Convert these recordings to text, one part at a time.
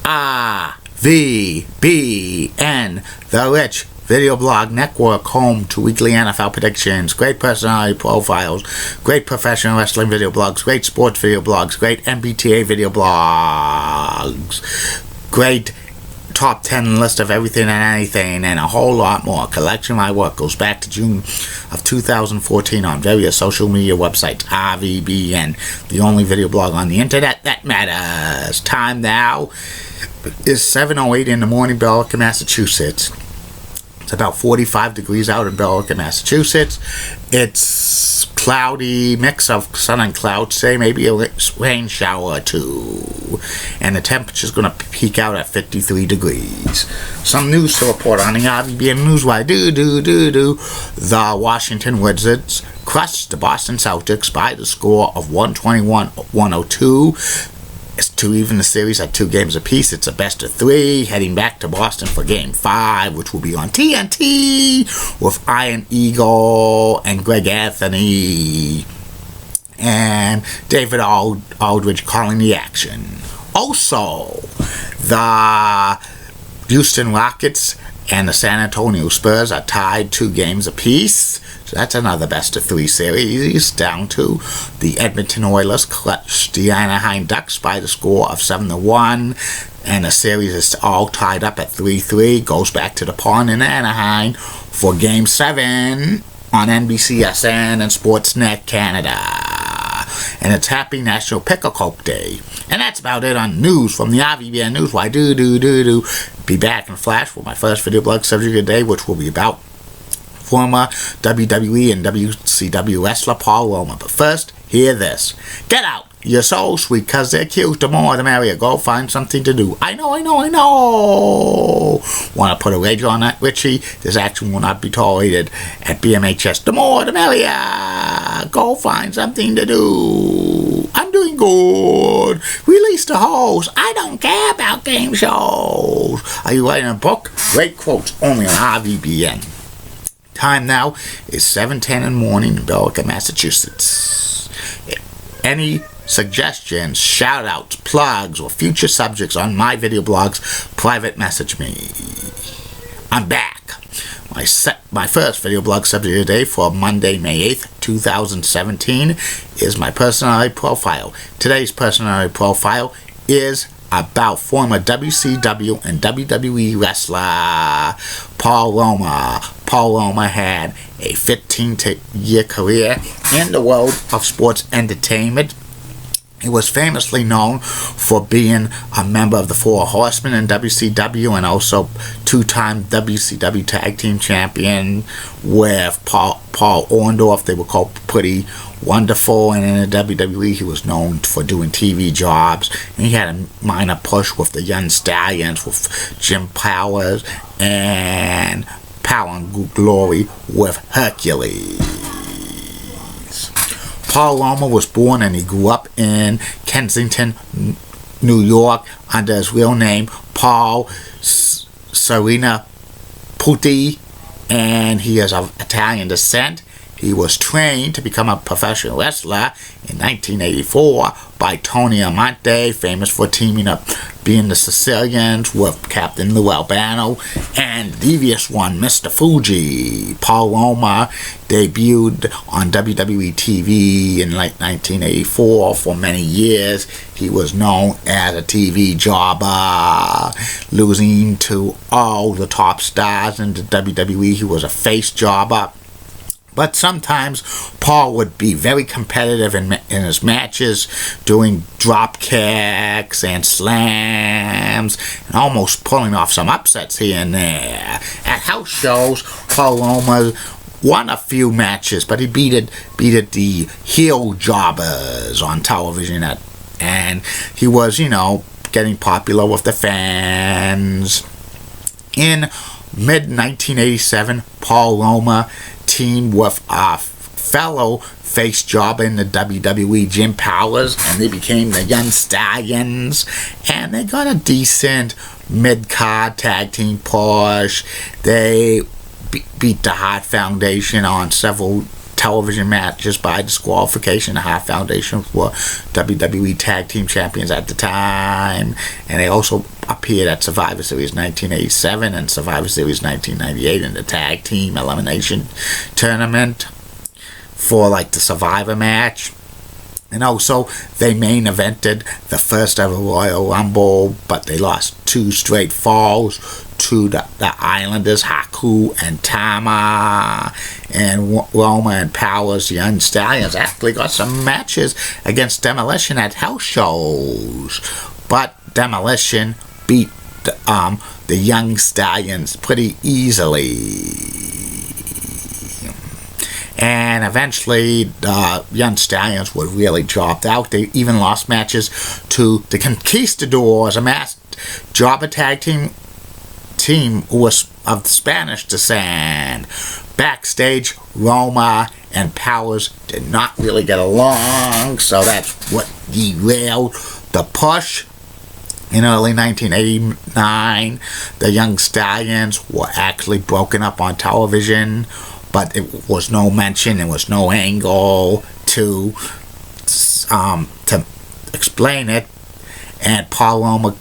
RVBN, the Rich Video Blog Network, home to weekly NFL predictions, great personality profiles, great professional wrestling video blogs, great sports video blogs, great MBTA video blogs, great top 10 list of everything and anything, and a whole lot more. Collection of my work goes back to June of 2014 on various social media websites. RVBN, the only video blog on the internet that matters. Time now is 7:08 in the morning, Billerica, Massachusetts. It's about 45 degrees out in Billerica, Massachusetts. It's cloudy, mix of sun and clouds, say maybe a rain shower or two. And the temperature's going to peak out at 53 degrees. Some news to report on the RVBN Newswire. The Washington Wizards crushed the Boston Celtics by the score of 121-102. To even the series at 2 games apiece. It's a best of 3, heading back to Boston for Game 5, which will be on TNT with Iron Eagle and Greg Anthony and David Aldridge calling the action. Also, the Houston Rockets and the San Antonio Spurs are tied 2 games apiece. So that's another best of 3 series. Down to the Edmonton Oilers clutched the Anaheim Ducks by the score of 7-1. And the series is all tied up at 3-3. Goes back to the pond in Anaheim for Game 7 on NBCSN and Sportsnet Canada. And it's Happy National Pickle Coke Day. And that's about it on news from the RVBN Newswire. Be back in a flash for my first video blog subject of the day, which will be about former WWE and WCW wrestler Paul Roma. But first, hear this. Get out! You're so sweet, cause they're cute. The more the merrier. Go find something to do. I know. Want to put a wager on that, Richie? This action will not be tolerated at BMHS. The more the merrier. Go find something to do. I'm doing good. Release the hose. I don't care about game shows. Are you writing a book? Great quotes only on RVBN. Time now is 7:10 in the morning in Billerica, Massachusetts. Any suggestions, shout-outs, plugs, or future subjects on my video blogs, private message me. I'm back. My first video blog subject of the day for Monday, May 8th, 2017 is my personality profile. Today's personality profile is about former WCW and WWE wrestler Paul Roma. Paul Roma had a 15-year career in the world of sports entertainment. He was famously known for being a member of the Four Horsemen in WCW and also 2-time WCW Tag Team Champion with Paul Orndorff. They were called Pretty Wonderful, and in the WWE he was known for doing TV jobs. And he had a minor push with the Young Stallions with Jim Powers and Power and Glory with Hercules. Paul Roma was born and he grew up in Kensington, New York, under his real name, Paul Serena Putti, and he is of Italian descent. He was trained to become a professional wrestler in 1984 by Tony Amante, famous for teaming up being the Sicilians with Captain Lou Albano and Devious One, Mr. Fuji. Paul Roma debuted on WWE TV in late 1984. For many years, he was known as a TV jobber, losing to all the top stars in the WWE. He was a face jobber. But sometimes Paul would be very competitive in his matches, doing drop kicks and slams, and almost pulling off some upsets here and there. At house shows, Paul Roma won a few matches, but he beat the heel jobbers on television, and he was, getting popular with the fans. In mid-1987, Paul Roma teamed with a fellow face jobber in the WWE, Jim Powers, and they became the Young Stallions, and they got a decent mid-card tag team push. They beat the Hart Foundation on several television matches by disqualification. The Hart Foundation were WWE Tag Team Champions at the time, and they also appeared at Survivor Series 1987 and Survivor Series 1998 in the Tag Team Elimination Tournament for like the Survivor match. And also, they main evented the first ever Royal Rumble, but they lost 2 straight falls to the Islanders, Haku and Tama, and Roma and Powers. The Young Stallions actually got some matches against Demolition at house shows, but Demolition beat the Young Stallions pretty easily. And eventually, the Young Stallions were really dropped out. They even lost matches to the Conquistadors, a masked jobber tag team who was of Spanish descent. Backstage, Roma and Powers did not really get along, so that's what derailed the push. In early 1989, the Young Stallions were actually broken up on television, but it was no mention, there was no angle to explain it, and Paul Roma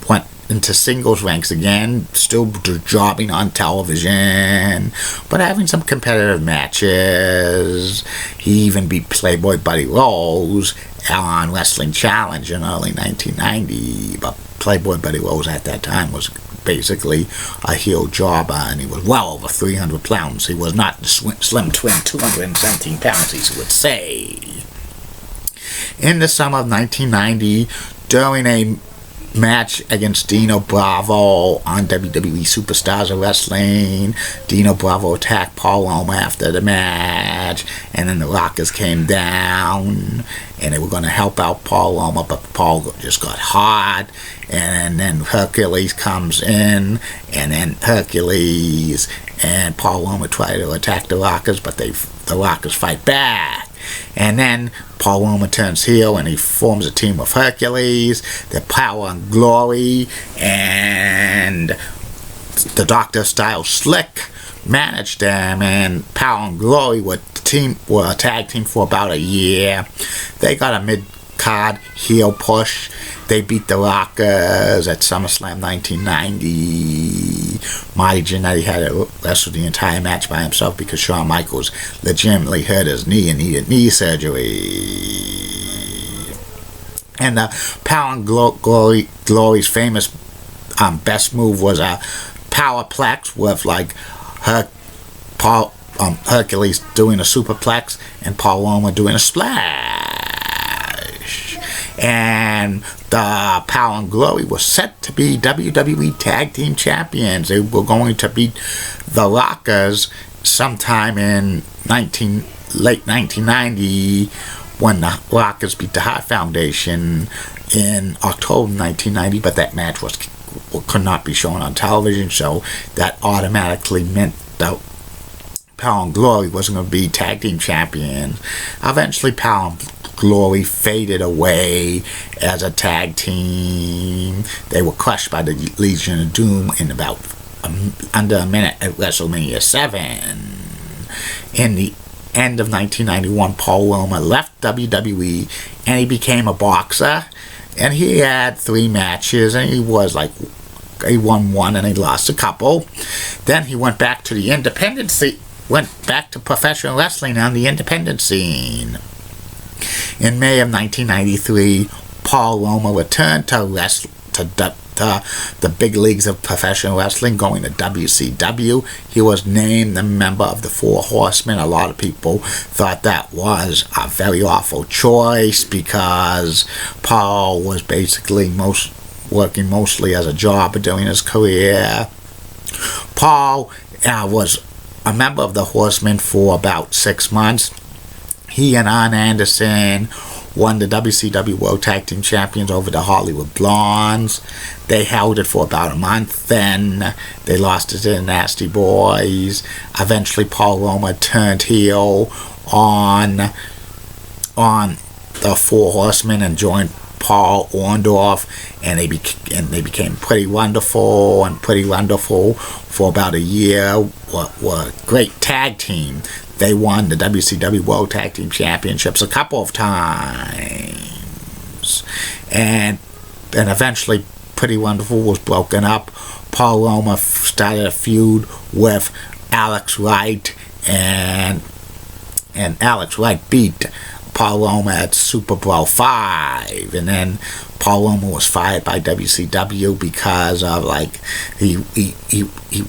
went into singles ranks again, still jobbing on television, but having some competitive matches. He even beat Playboy Buddy Rose on Wrestling Challenge in early 1990, but Playboy Buddy Rose at that time was basically a heel jobber, and he was well over 300 pounds. He was not the slim twin 217 pounds, he would say. In the summer of 1990, during a match against Dino Bravo on WWE Superstars of Wrestling, Dino Bravo attacked Paul Roma after the match, and then the Rockers came down and they were going to help out Paul Roma, but Paul just got hot, and then Hercules comes in, and then Hercules and Paul Roma try to attack the Rockers, but the Rockers fight back. And then Paul Roma turns heel and he forms a team with Hercules, the Power and Glory, and the Doctor Style Slick managed them, and Power and Glory were a tag team for about a year. They got a mid-card heel push. They beat the Rockers at SummerSlam 1990. Marty Jannetty had to wrestle the entire match by himself because Shawn Michaels legitimately hurt his knee and needed knee surgery. And the Power and Glory's famous best move was a powerplex with like Hercules doing a superplex and Paul Roma doing a splash. And the Power and Glory was set to be WWE Tag Team Champions. They were going to beat the Rockers sometime in late 1990 when the Rockers beat the Hart Foundation in October 1990, but that match could not be shown on television, so that automatically meant the Power and Glory wasn't going to be Tag Team Champions. Eventually, Power and Glory faded away as a tag team. They were crushed by the Legion of Doom in about under a minute at WrestleMania 7. In the end of 1991, Paul Roma left WWE and he became a boxer. And he had 3 matches, and he won 1 and he lost a couple. Then he went back to the independent scene. Went back to professional wrestling on the independent scene. In May of 1993, Paul Roma returned to the big leagues of professional wrestling, going to WCW. He was named a member of the Four Horsemen. A lot of people thought that was a very awful choice because Paul was basically working mostly as a jobber during his career. Paul was a member of the Horsemen for about 6 months. He and Arn Anderson won the WCW World Tag Team Champions over the Hollywood Blondes. They held it for about a month, then they lost it to the Nasty Boys. Eventually, Paul Roma turned heel on the Four Horsemen and joined Paul Orndorff, and they became pretty wonderful for about a year. Were a great tag team. They won the WCW World Tag Team Championships a couple of times, and eventually Pretty Wonderful was broken up. Paul Roma started a feud with Alex Wright, and Alex Wright beat Paul Roma at Super Bowl 5, and then Paul Roma was fired by WCW because of he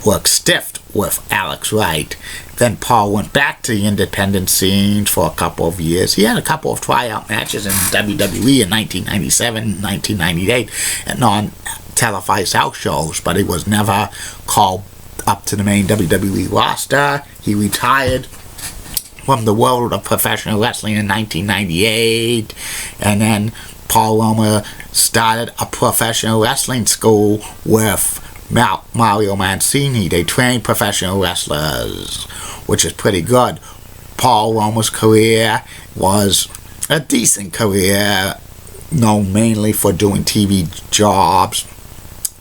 worked stiff with Alex Wright. Then Paul went back to the independent scenes for a couple of years. He had a couple of tryout matches in WWE in 1997, 1998, and on televised house shows, but he was never called up to the main WWE roster. He retired from the world of professional wrestling in 1998, and then Paul Roma started a professional wrestling school with Mario Mancini. They trained professional wrestlers, which is pretty good. Paul Roma's career was a decent career, known mainly for doing TV jobs.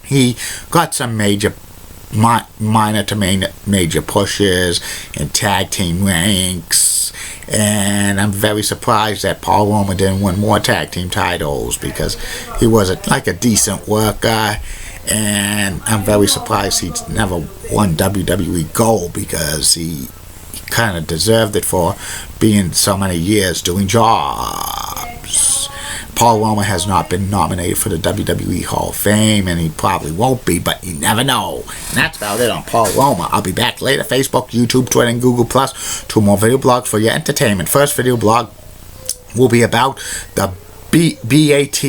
He got some minor to major pushes in tag team ranks, and I'm very surprised that Paul Roma didn't win more tag team titles, because he was a decent worker, and I'm very surprised he never won WWE Gold, because he kind of deserved it for being so many years doing jobs. Paul Roma has not been nominated for the WWE Hall of Fame, and he probably won't be, but you never know. And that's about it on Paul Roma. I'll be back later. Facebook, YouTube, Twitter, and Google+. 2 more video blogs for your entertainment. First video blog will be about the BAT,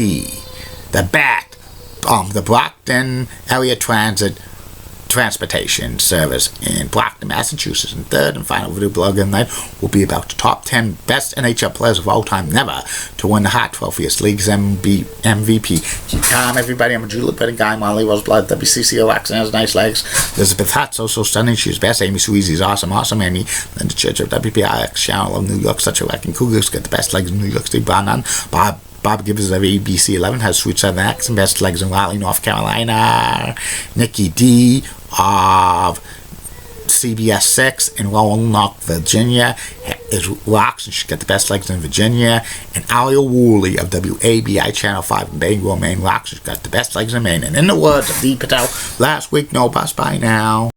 the Brockton Area Transportation Service in Brockton, Massachusetts. And third and final video blog of the night will be about the top 10 best NHL players of all time never to win the Hart Trophy as League's MVP. Keep calm, everybody. I'm a Julie Pettit guy. Molly Roseblood, WCCO accent has nice legs. Elizabeth Hart, so stunning. She's best. Amy Suizi's awesome. Amy. Linda Church of WPIX channel of New York. Such a wrecking Cougars. Get the best legs in New York State. Brown Bob Gibbs of ABC 11 has sweet southern accent, best legs in Raleigh, North Carolina. Nikki D of CBS 6 in Roanoke, Virginia is rocks, and she's got the best legs in Virginia. And Alia Woolley of WABI Channel 5 in Bangor, Maine rocks, she's got the best legs in Maine. And in the words of Dee Patel last week, no bus by now.